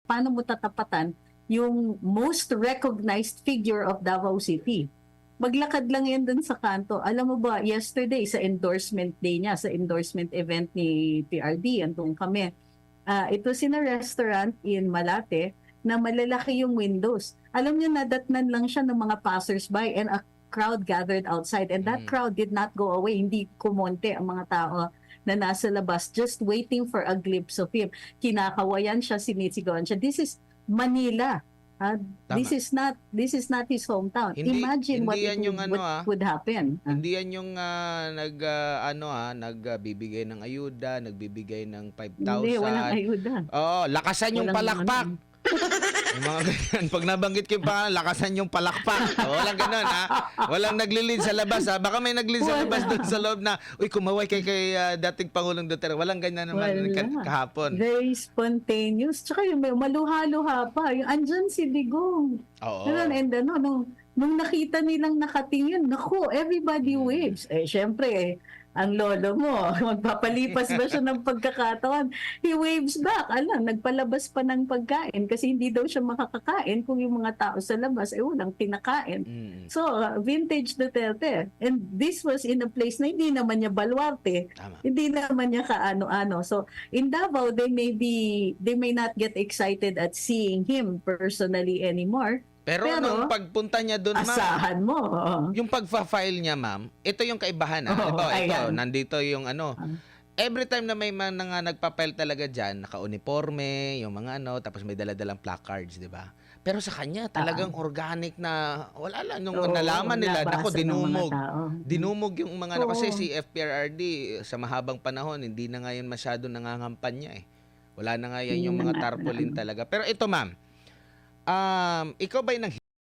paano mo tatapatan yung most recognized figure of Davao City. Maglakad lang yan dun sa kanto. Alam mo ba, yesterday sa endorsement day niya, sa endorsement event ni PRD, andun kami. Ito sina restaurant in Malate na malalaki yung windows. Alam niyo, nadatnan lang siya ng mga passers-by and a crowd gathered outside. And that crowd did not go away. Hindi kumonte ang mga tao na nasa labas just waiting for a glimpse of him. Kinakawayan siya, sinisigawan siya. This is Manila. This is not his hometown. Hindi, Imagine hindi what yan yung what would happen. Hindi yan yung nagbibigay ng ayuda, nagbibigay ng 5,000. Hindi, walang ayuda. Oo, lakasan yung Walang palakpak. Yung mga ganyan, pag nabanggit ko yung pangalan, lakasan yung palakpak. Walang ganun, ha? Walang naglilid sa labas, ha? Baka may naglilid sa labas doon sa loob na, uy, kumaway kay dating Pangulong Duterte. Walang ganyan naman kahapon. Very spontaneous. Tsaka yung maluha-luha pa. Yung andyan si Digong. Oo. And nung nakita nilang nakatingin, naku, everybody waves. Syempre, ang lolo mo, magpapalipas ba siya ng pagkakataon? He waves back. Nagpalabas pa ng pagkain kasi hindi daw siya makakakain kung yung mga tao sa labas ay walang kinakain. So, vintage Duterte. And this was in a place na hindi naman niya baluarte. Tama. Hindi naman niya kaano-ano. So, in Davao, they may not get excited at seeing him personally anymore. Pero nung pagpunta niya doon, ma'am, asahan mo. yung pagfa-file niya, ma'am, ito yung kaibahan. Ito, nandito yung every time na may mga nagpa-file talaga dyan, naka-uniforme, yung mga tapos may dala-dalang placards, di ba? Pero sa kanya, talagang organic na, wala lang, nung nalaman nila, nako, dinumog yung mga, kasi si FPRRD, sa mahabang panahon, hindi na ngayon masyado nangangampanya eh. Wala na nga yan yung mga tarpaulin talaga. Pero ito, ma'am, ikaw ba'y